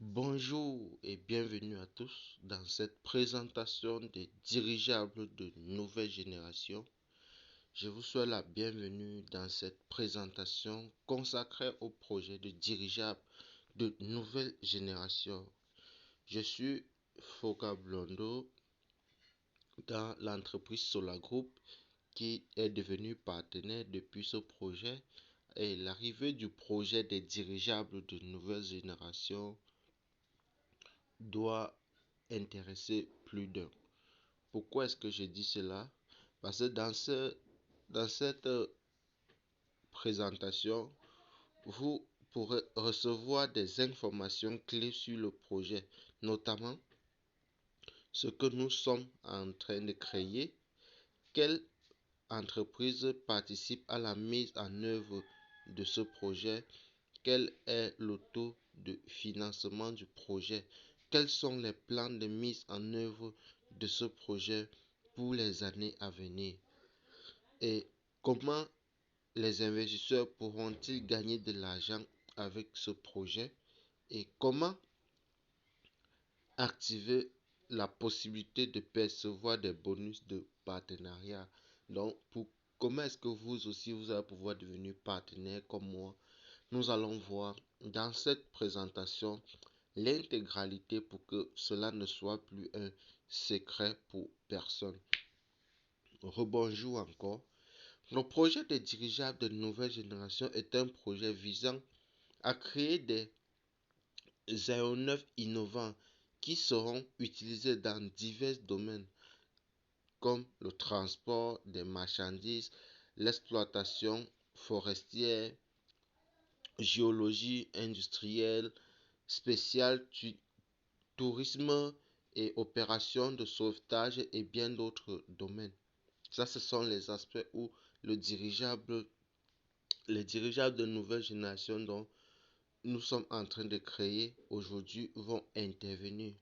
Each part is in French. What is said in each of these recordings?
Bonjour et bienvenue à tous dans cette présentation des dirigeables de nouvelle génération. Je vous souhaite la bienvenue dans cette présentation consacrée au projet de dirigeables de nouvelle génération. Je suis Foka Blondo dans l'entreprise Solar Group qui est devenue partenaire depuis ce projet et l'arrivée du projet des dirigeables de nouvelle génération doit intéresser plus d'un. Pourquoi est-ce que je dis cela? Parce que dans cette présentation, vous pourrez recevoir des informations clés sur le projet, notamment ce que nous sommes en train de créer, quelle entreprise participe à la mise en œuvre de ce projet, quel est le taux de financement du projet, quels sont les plans de mise en œuvre de ce projet pour les années à venir et comment les investisseurs pourront-ils gagner de l'argent avec ce projet et comment activer la possibilité de percevoir des bonus de partenariat. Donc, comment est-ce que vous aussi vous allez pouvoir devenir partenaire comme moi? Nous allons voir dans cette présentation l'intégralité pour que cela ne soit plus un secret pour personne. Rebonjour encore. Le projet des dirigeables de nouvelle génération est un projet visant à créer des aéronefs innovants qui seront utilisés dans divers domaines comme le transport des marchandises, l'exploitation forestière, géologie industrielle, spécial tourisme et opérations de sauvetage et bien d'autres domaines. Ça, ce sont les aspects où les dirigeables de nouvelle génération dont nous sommes en train de créer aujourd'hui vont intervenir.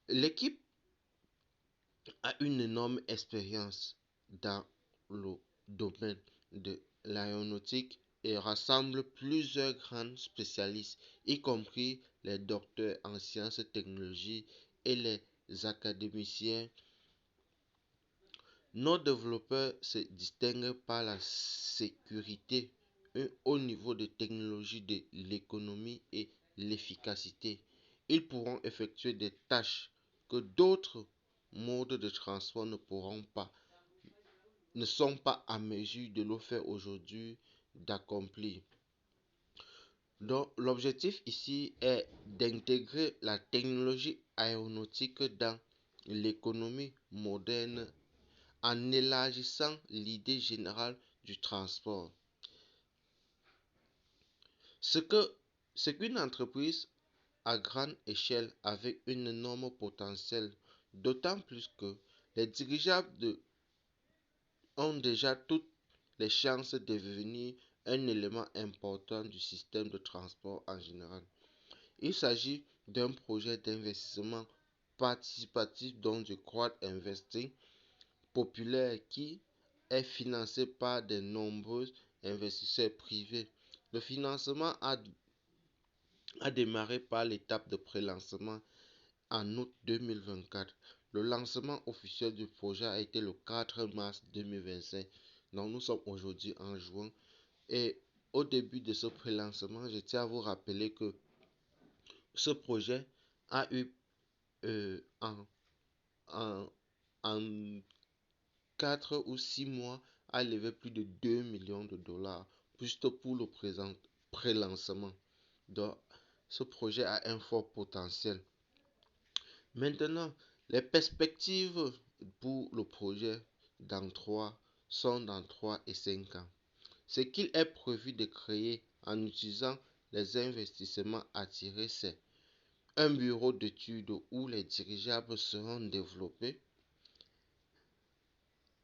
L'équipe a une énorme expérience dans le domaine de l'aéronautique et rassemble plusieurs grands spécialistes, y compris les docteurs en sciences et technologies et les académiciens. Nos développeurs se distinguent par la sécurité, un haut niveau de technologie de l'économie et l'efficacité. Ils pourront effectuer des tâches que d'autres modes de transport ne sont pas à mesure de le faire aujourd'hui d'accomplir. Donc, l'objectif ici est d'intégrer la technologie aéronautique dans l'économie moderne en élargissant l'idée générale du transport. C'est qu'une entreprise à grande échelle avec un énorme potentiel, d'autant plus que les dirigeables ont déjà toutes les chances de devenir un élément important du système de transport en général. Il s'agit d'un projet d'investissement participatif dont je crois investing populaire qui est financé par de nombreux investisseurs privés. Le financement a démarré par l'étape de pré-lancement en août 2024. Le lancement officiel du projet a été le 4 mars 2025. Donc nous sommes aujourd'hui en juin. Et au début de ce pré-lancement, je tiens à vous rappeler que ce projet a eu en, en, en 4 ou 6 mois a levé plus de 2 millions de dollars juste pour le présent pré-lancement. Donc, ce projet a un fort potentiel. Maintenant, les perspectives pour le projet sont dans 3 et 5 ans. Ce qu'il est prévu de créer en utilisant les investissements attirés, c'est un bureau d'études où les dirigeables seront développés.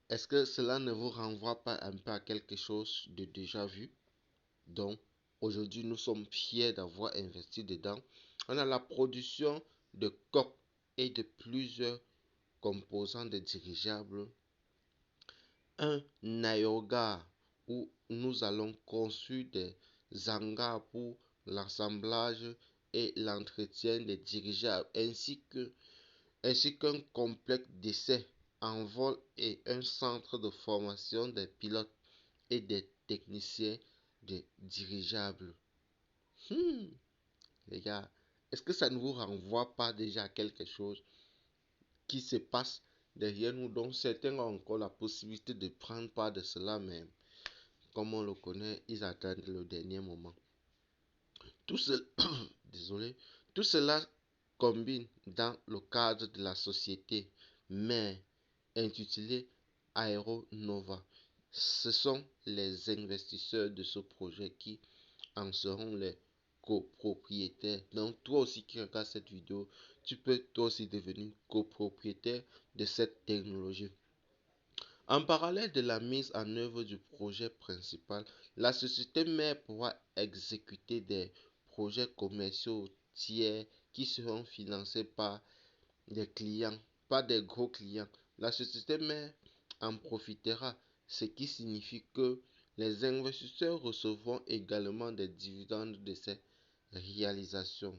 Est-ce que cela ne vous renvoie pas un peu à quelque chose de déjà vu? Donc, aujourd'hui, nous sommes fiers d'avoir investi dedans. On a la production de coques et de plusieurs composants de dirigeables. Un aérogare où nous allons construire des hangars pour l'assemblage et l'entretien des dirigeables ainsi qu'un complexe d'essais en vol et un centre de formation des pilotes et des techniciens de dirigeables. Les gars, est-ce que ça ne vous renvoie pas déjà à quelque chose qui se passe derrière nous, dont certains ont encore la possibilité de prendre part de cela, mais comme on le connaît, ils attendent le dernier moment. Tout, Désolé. Tout cela combine dans le cadre de la société mère intitulée Aeronova. Ce sont les investisseurs de ce projet qui en seront les copropriétaires. Donc toi aussi qui regardes cette vidéo, tu peux toi aussi devenir copropriétaire de cette technologie. En parallèle de la mise en œuvre du projet principal, la société mère pourra exécuter des projets commerciaux tiers qui seront financés par des clients, pas des gros clients. La société mère en profitera, ce qui signifie que les investisseurs recevront également des dividendes de ces réalisations.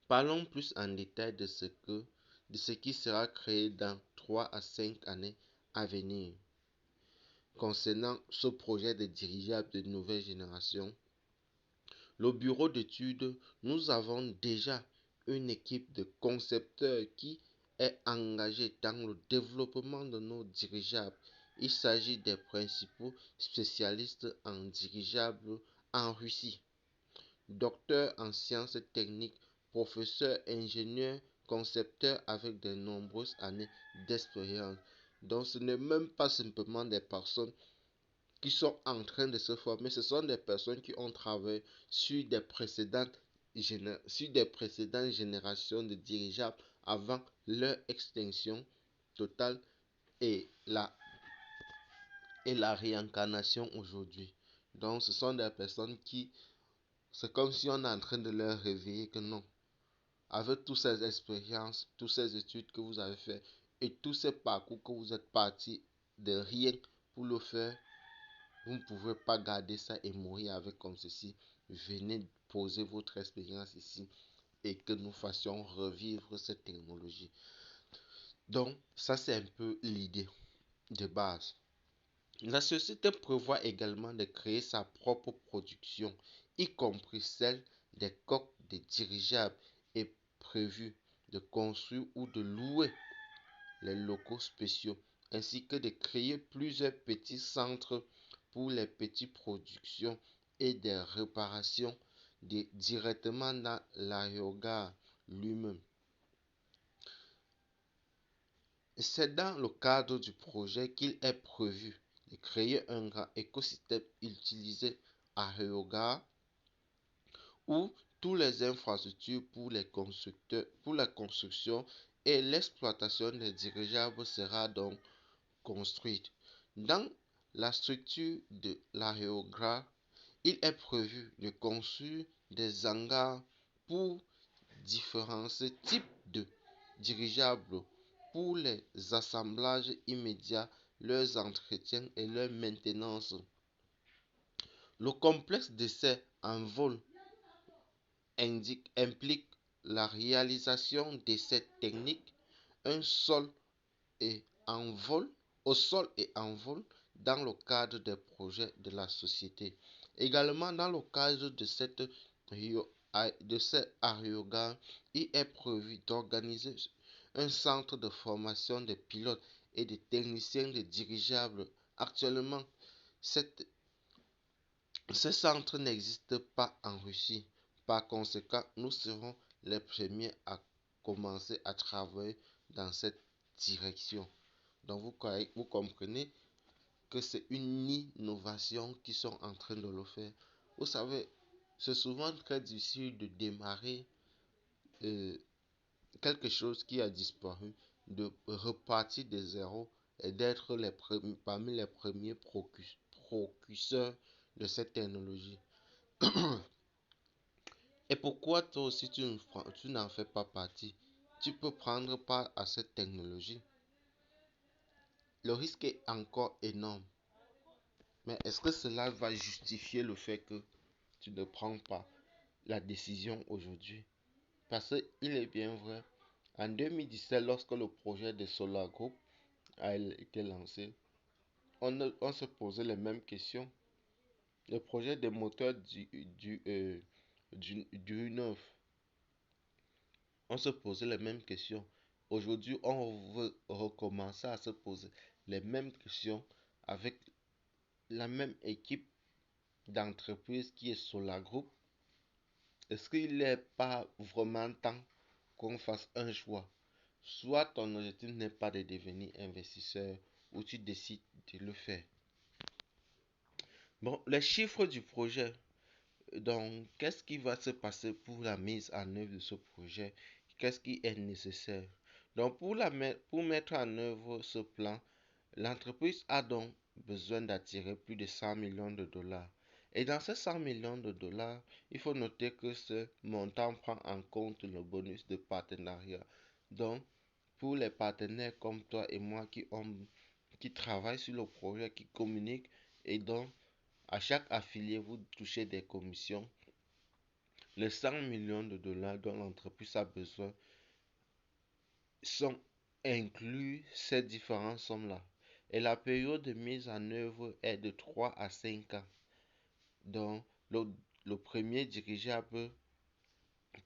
Parlons plus en détail de ce qui sera créé dans 3 à 5 années à venir. Concernant ce projet de dirigeable de nouvelle génération, le bureau d'études, nous avons déjà une équipe de concepteurs qui est engagée dans le développement de nos dirigeables. Il s'agit des principaux spécialistes en dirigeables en Russie. Docteur en sciences techniques, professeur, ingénieur, concepteur avec de nombreuses années d'expérience. Donc ce n'est même pas simplement des personnes qui sont en train de se former, ce sont des personnes qui ont travaillé sur des précédentes générations de dirigeables avant leur extinction totale et la réincarnation aujourd'hui. Donc ce sont des personnes qui, c'est comme si on est en train de leur réveiller que non, avec toutes ces expériences, toutes ces études que vous avez fait et tous ces parcours que vous êtes partis de rien pour le faire, vous ne pouvez pas garder ça et mourir avec comme ceci. Venez poser votre expérience ici et que nous fassions revivre cette technologie. Donc, ça c'est un peu l'idée de base. La société prévoit également de créer sa propre production, y compris celle des coques de dirigeables, et prévu de construire ou de louer les locaux spéciaux, ainsi que de créer plusieurs petits centres pour les petites productions et des réparations directement dans l'aérogare lui-même. C'est dans le cadre du projet qu'il est prévu de créer un grand écosystème utilisé à aérogare où toutes les infrastructures pour la construction et l'exploitation des dirigeables sera donc construite. Dans la structure de l'aérogare, il est prévu de construire des hangars pour différents types de dirigeables pour les assemblages immédiats, leurs entretiens et leur maintenance. Le complexe d'essai en vol implique la réalisation d'essais techniques un sol et en vol, au sol et en vol dans le cadre des projets de la société. Également dans le cadre de cet aérogare, il est prévu d'organiser un centre de formation des pilotes et des techniciens de dirigeables. Actuellement, ce centre n'existe pas en Russie. Par conséquent, nous serons les premiers à commencer à travailler dans cette direction. Donc vous comprenez que c'est une innovation qui sont en train de le faire. Vous savez, c'est souvent très difficile de démarrer euh, quelque chose qui a disparu, de repartir de zéro et d'être parmi les premiers précurseurs de cette technologie. Et pourquoi toi aussi tu n'en fais pas partie? Tu peux prendre part à cette technologie. Le risque est encore énorme. Mais est-ce que cela va justifier le fait que tu ne prends pas? la décision aujourd'hui. Parce qu'il est bien vrai, en 2017, lorsque le projet de Solar Group a été lancé, on se posait les mêmes questions. Le projet des moteurs du 9, on se posait les mêmes questions. Aujourd'hui, on veut recommencer à se poser les mêmes questions avec la même équipe d'entreprise qui est Solar Group. Est-ce qu'il n'est pas vraiment temps qu'on fasse un choix? Soit ton objectif n'est pas de devenir investisseur ou tu décides de le faire. Bon, les chiffres du projet. Donc, qu'est-ce qui va se passer pour la mise en œuvre de ce projet? Qu'est-ce qui est nécessaire? Donc, pour mettre en œuvre ce plan, l'entreprise a donc besoin d'attirer plus de 100 millions de dollars. Et dans ces 100 millions de dollars, il faut noter que ce montant prend en compte le bonus de partenariat. Donc, pour les partenaires comme toi et moi qui travaillent sur le projet, qui communiquent, et donc à chaque affilié, vous touchez des commissions. Les 100 millions de dollars dont l'entreprise a besoin sont inclus ces différentes sommes-là. Et la période de mise en œuvre est de 3 à 5 ans. Donc, le premier dirigeable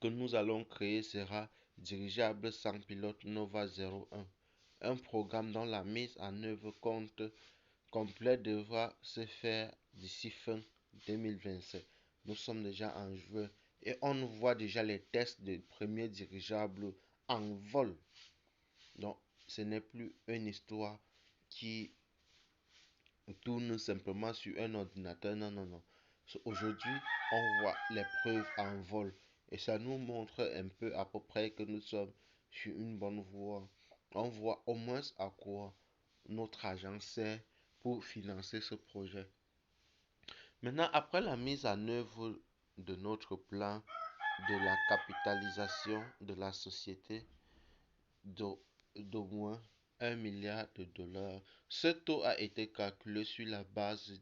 que nous allons créer sera dirigeable sans pilote Nova 01. Un programme dont la mise en œuvre complète devra se faire d'ici fin 2027. Nous sommes déjà en juin et on voit déjà les tests des premiers dirigeables en vol. Donc, ce n'est plus une histoire qui tourne simplement sur un ordinateur. Non, non, non. Aujourd'hui, on voit les preuves en vol. Et ça nous montre un peu à peu près que nous sommes sur une bonne voie. On voit au moins à quoi notre argent sert pour financer ce projet. Maintenant, après la mise en œuvre de notre plan de la capitalisation de la société d'au moins 1 milliard de dollars, ce taux a été calculé sur la base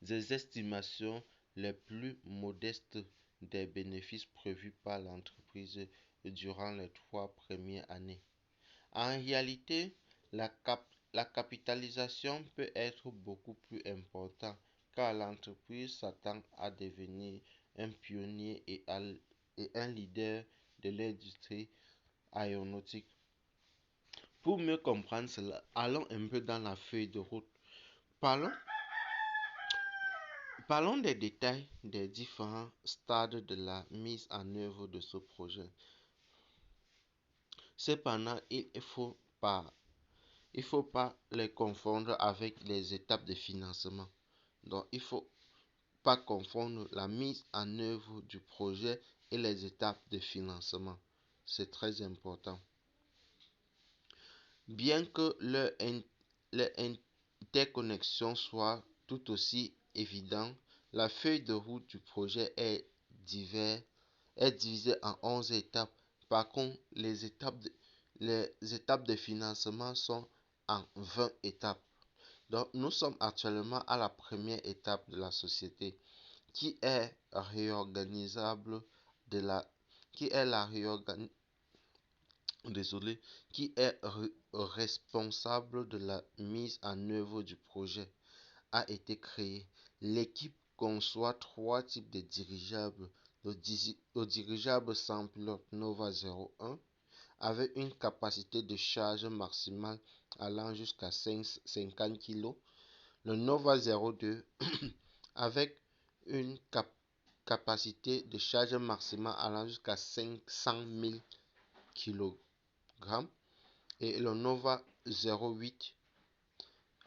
des estimations les plus modestes des bénéfices prévus par l'entreprise durant les 3 premières années. En réalité, la capitalisation peut être beaucoup plus importante car l'entreprise s'attend à devenir un pionnier et un leader de l'industrie aéronautique. Pour mieux comprendre cela, allons un peu dans la feuille de route. Parlons, parlons des détails des différents stades de la mise en œuvre de ce projet. Cependant, il faut pas les confondre avec les étapes de financement. Donc, il ne faut pas confondre la mise en œuvre du projet et les étapes de financement. C'est très important. Bien que leur interconnexion soit tout aussi évidente, la feuille de route du projet est divisée en 11 étapes. Par contre, les étapes de financement sont en 20 étapes. Donc, nous sommes actuellement à la première étape de la société qui est réorganisable de la qui est la réorganisation désolé, qui est responsable de la mise en œuvre du projet, a été créé. L'équipe conçoit 3 types de dirigeables. Le dirigeable sans pilote Nova 01 avec une capacité de charge maximale allant jusqu'à 50 kg. Le Nova 02 avec une capacité de charge maximale allant jusqu'à 500 000 kg. Et le Nova 08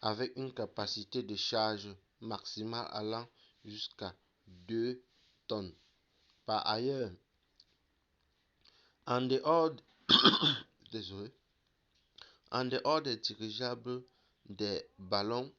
avec une capacité de charge maximale allant jusqu'à 2 tonnes. Par ailleurs, en dehors, désolé, en dehors des dirigeables, des ballons,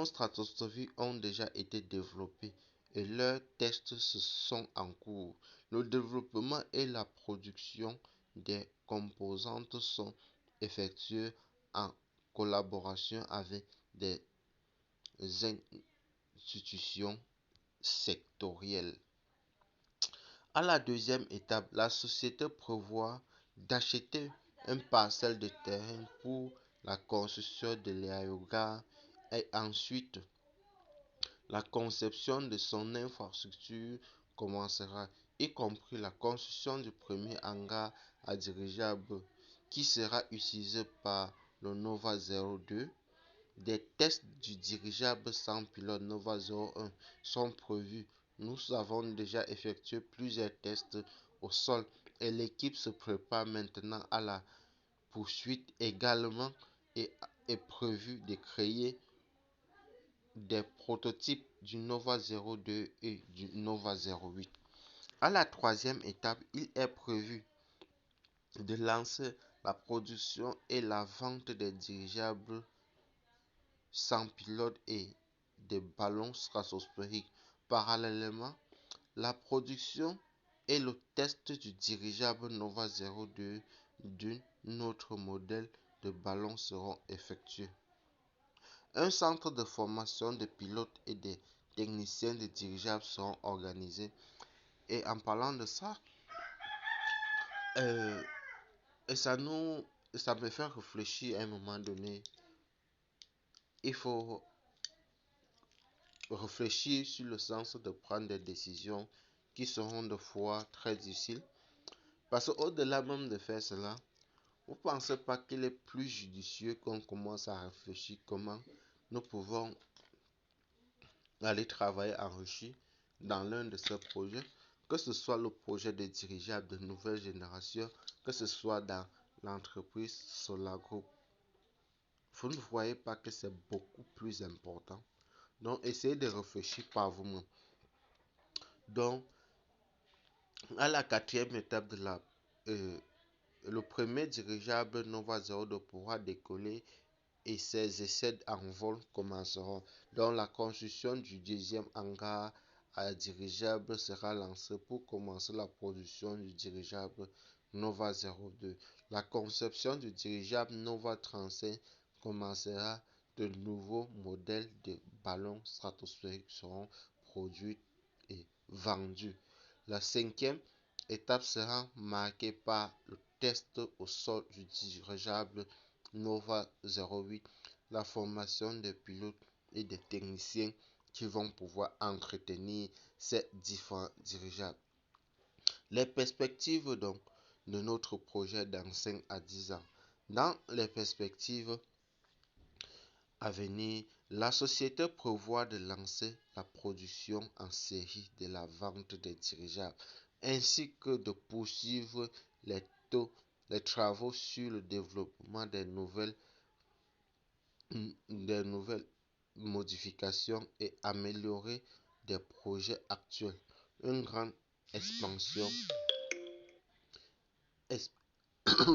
stratosphériques ont déjà été développés et leurs tests sont en cours. Le développement et la production des composantes sont effectués en collaboration avec des institutions sectorielles. À la deuxième étape, la société prévoit d'acheter une parcelle de terrain pour la construction de l'aérogare et ensuite la conception de son infrastructure commencera, y compris la construction du premier hangar à dirigeable qui sera utilisé par le Nova 02. Des tests du dirigeable sans pilote Nova 01 sont prévus. Nous avons déjà effectué plusieurs tests au sol et l'équipe se prépare maintenant à la poursuite également et est prévu de créer des prototypes du Nova 02 et du Nova 08. À la troisième étape, il est prévu de lancer la production et la vente des dirigeables sans pilote et des ballons stratosphériques. Parallèlement, la production et le test du dirigeable Nova 02 d'un autre modèle de ballon seront effectués. Un centre de formation de pilotes et de techniciens de dirigeables seront organisés. Et en parlant de ça, et ça me fait réfléchir à un moment donné. Il faut réfléchir sur le sens de prendre des décisions qui seront de fois très difficiles. Parce qu'au-delà même de faire cela, vous ne pensez pas qu'il est plus judicieux qu'on commence à réfléchir comment nous pouvons aller travailler enrichi dans l'un de ces projets, que ce soit le projet de dirigeable de nouvelle génération, que ce soit dans l'entreprise Solar Group. Vous ne voyez pas que c'est beaucoup plus important. Donc, essayez de réfléchir par vous-même. Donc, à la quatrième étape de le premier dirigeable Nova 02 pourra décoller et ses essais en vol commenceront. Donc, la construction du deuxième hangar à dirigeable sera lancée pour commencer la production du dirigeable Nova 02. La conception du dirigeable Nova 35 commencera. De nouveaux modèles de ballons stratosphériques seront produits et vendus. La cinquième étape sera marquée par le test au sol du dirigeable Nova 08, la formation des pilotes et des techniciens qui vont pouvoir entretenir ces différents dirigeables. Les perspectives donc de notre projet dans 5 à 10 ans. Dans les perspectives à venir, la société prévoit de lancer la production en série de la vente des dirigeables ainsi que de poursuivre les travaux sur le développement des nouvelles modifications et améliorer des projets actuels. Une grande expansion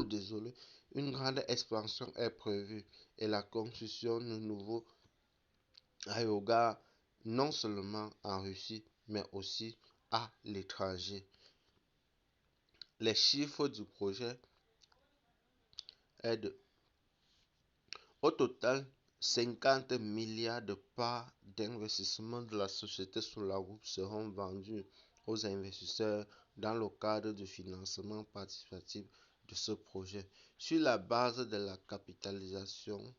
désolé, une grande expansion est prévue et la construction de nouveaux aérogare non seulement en Russie, mais aussi à l'étranger. Les chiffres du projet est de, au total, 50 milliards de parts d'investissement de la société Solar Group seront vendus aux investisseurs dans le cadre du financement participatif de ce projet. Sur la base de la capitalisation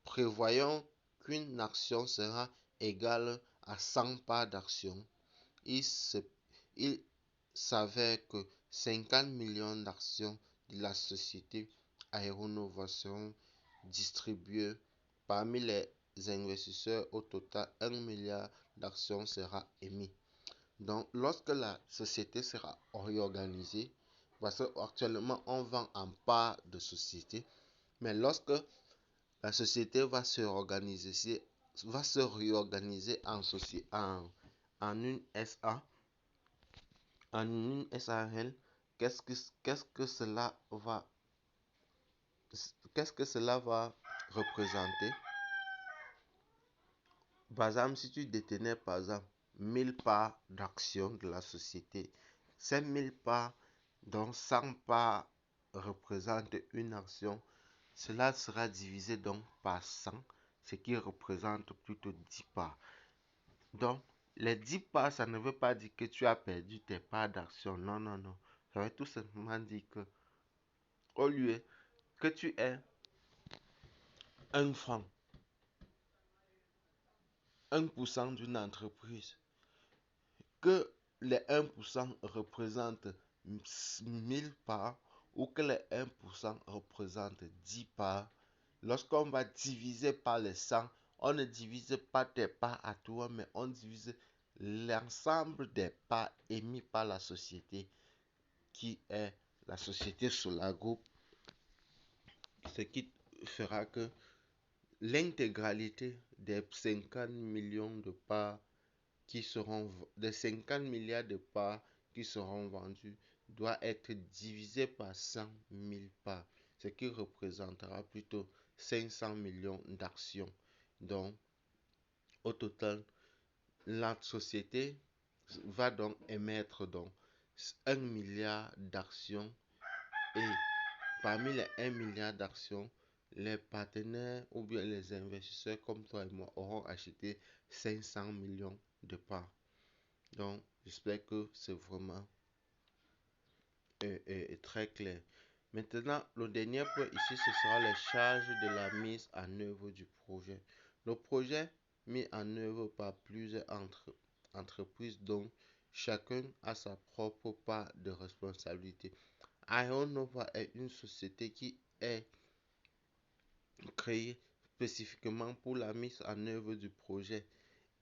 prévoyons qu'une action sera égale à 100 parts d'action. Il s'avère que 50 millions d'actions de la société Aéronova seront distribuées parmi les investisseurs. Au total, 1 milliard d'actions sera émis. Donc, lorsque la société sera réorganisée, parce qu'actuellement on vend en parts de société, mais lorsque la société va se réorganiser en une SA, en une SARL. Qu'est-ce que, qu'est-ce que cela va, qu'est-ce que cela va représenter? Par exemple, si tu détenais par exemple 1000 parts d'action de la société, ces 1000 parts, dont 100 parts représentent une action, Cela sera divisé donc par 100, ce qui représente plutôt 10 parts. Donc, les 10 parts, ça ne veut pas dire que tu as perdu tes parts d'action. Non, non, non. Ça veut tout simplement dire que au lieu que tu aies 1 franc, 1% d'une entreprise, que les 1% représentent 1000 parts ou que les 1% représentent 10 parts, lorsqu'on va diviser par les 100, on ne divise pas tes parts à toi, mais on divise l'ensemble des parts émises par la société, qui est la société Solar Group, ce qui fera que l'intégralité des 50 millions de parts qui seront, des 50 milliards de parts qui seront vendues doit être divisé par 100 000 parts, ce qui représentera plutôt 500 millions d'actions. Donc, au total, la société va donc émettre donc 1 milliard d'actions, et parmi les 1 milliard d'actions, les partenaires ou bien les investisseurs comme toi et moi auront acheté 500 millions de parts. Donc, j'espère que c'est vraiment très clair. Maintenant, le dernier point ici, ce sera les charges de la mise en œuvre du projet. Le projet mis en œuvre par plusieurs entreprises, dont chacun a sa propre part de responsabilité. Aeronova est une société qui est créée spécifiquement pour la mise en œuvre du projet.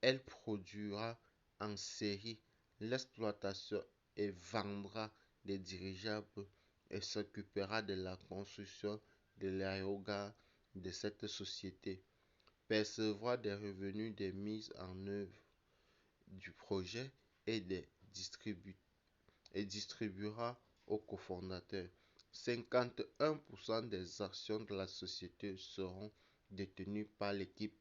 Elle produira en série l'exploitation et vendra des dirigeables et s'occupera de la construction de l'aérogare de cette société, percevra des revenus des mises en œuvre du projet et distribuera aux cofondateurs. 51% des actions de la société seront détenues par l'équipe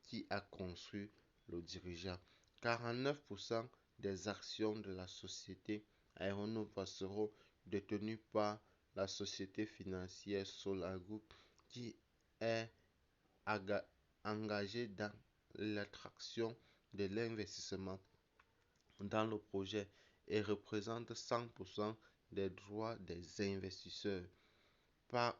qui a construit le dirigeable. 49% des actions de la société Aeronova seront détenues par la société financière Solar Group, qui est engagée dans l'attraction de l'investissement dans le projet et représente 100% des droits des investisseurs. Par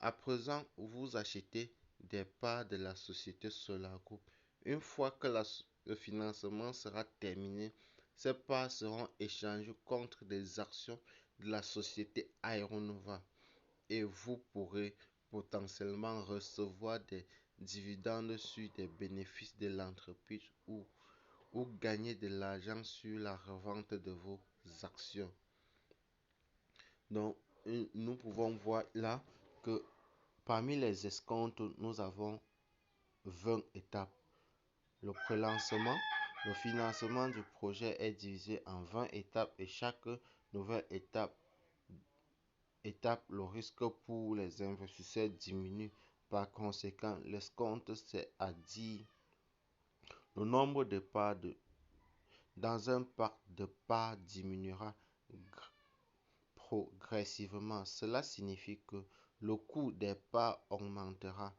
À présent, vous achetez des parts de la société Solar Group. Une fois que le financement sera terminé, ces parts seront échangées contre des actions de la société Aeronova, et vous pourrez potentiellement recevoir des dividendes sur des bénéfices de l'entreprise, ou gagner de l'argent sur la revente de vos actions. Donc, nous pouvons voir là que parmi les escomptes, nous avons 20 étapes. Le prélancement, le financement du projet est divisé en 20 étapes, et chaque nouvelle étape, le risque pour les investisseurs diminue. Par conséquent, l'escompte, c'est à dire le nombre de parts dans un parc de parts diminuera progressivement. Cela signifie que le coût des parts augmentera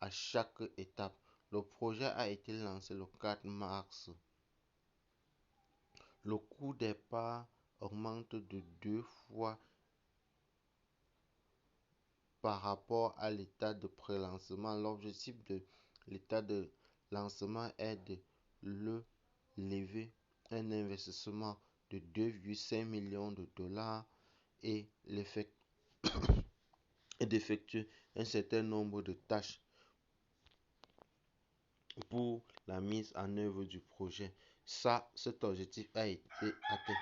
à chaque étape. Le projet a été lancé le 4 mars. Le coût des parts augmente de 2 fois par rapport à l'état de pré-lancement. L'objectif de l'état de lancement est de lever un investissement de 2,5 millions de dollars et d'effectuer un certain nombre de tâches pour la mise en œuvre du projet. Cet objectif a été atteint.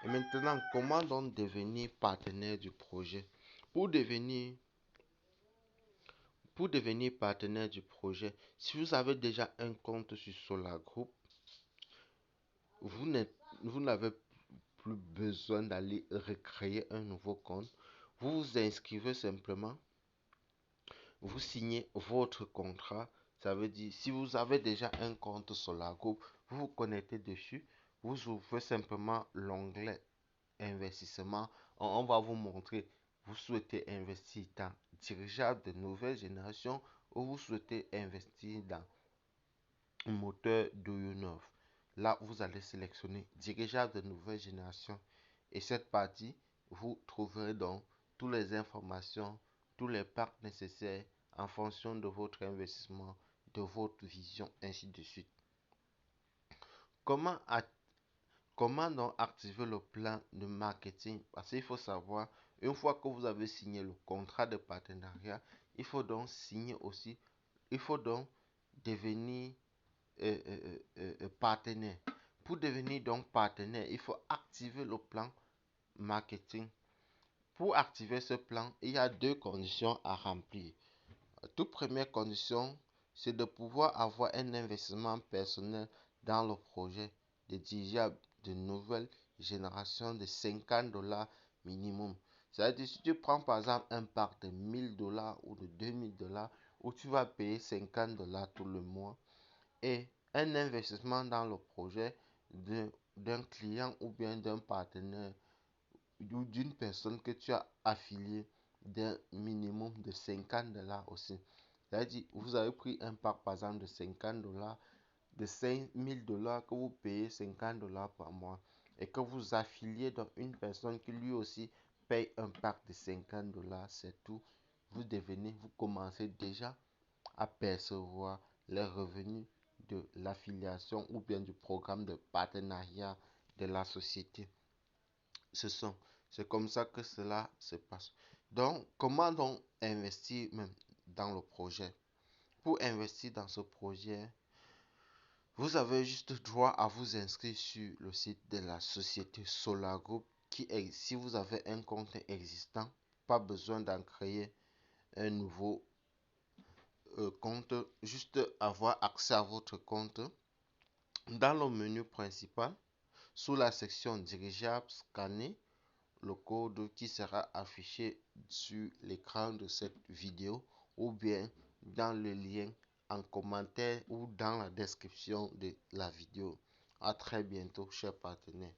Et maintenant, comment donc devenir partenaire du projet? Pour devenir partenaire du projet, si vous avez déjà un compte sur Solar Group, vous n'avez plus besoin d'aller recréer un nouveau compte. Vous vous inscrivez simplement, vous signez votre contrat. Ça veut dire, si vous avez déjà un compte Solar Group, vous vous connectez dessus, vous ouvrez simplement l'onglet investissement. On va vous montrer, vous souhaitez investir dirigeable de nouvelle génération ou vous souhaitez investir dans un moteur d'eau. Là, vous allez sélectionner dirigeable de nouvelle génération et cette partie, vous trouverez donc toutes les informations, tous les packs nécessaires en fonction de votre investissement, de votre vision, ainsi de suite. Comment, comment donc activer le plan de marketing? Parce qu'il faut savoir, une fois que vous avez signé le contrat de partenariat, il faut donc signer aussi, il faut donc devenir partenaire. Pour devenir donc partenaire, il faut activer le plan marketing. Pour activer ce plan, il y a deux conditions à remplir. La toute première condition, c'est de pouvoir avoir un investissement personnel dans le projet de dirigeable de nouvelle génération de 50 dollars minimum. C'est-à-dire, si tu prends par exemple un pack de 1000 dollars ou de 2000 dollars, où tu vas payer 50 dollars tout le mois, et un investissement dans le projet d'un client ou bien d'un partenaire ou d'une personne que tu as affilié d'un minimum de 50 dollars aussi. C'est-à-dire, vous avez pris un pack par exemple de 50 dollars, de 5000 dollars que vous payez 50 dollars par mois et que vous affiliez dans une personne qui lui aussi paye un pack de 50 dollars, c'est tout. Vous commencez déjà à percevoir les revenus de l'affiliation ou bien du programme de partenariat de la société. C'est comme ça que cela se passe. Donc, comment donc investir même dans le projet? Pour investir dans ce projet, vous avez juste droit à vous inscrire sur le site de la société Solar Group qui est, si vous avez un compte existant, pas besoin d'en créer un nouveau compte, juste avoir accès à votre compte. Dans le menu principal, sous la section dirigeable, scanner le code qui sera affiché sur l'écran de cette vidéo ou bien dans le lien en commentaire ou dans la description de la vidéo. À très bientôt, chers partenaires.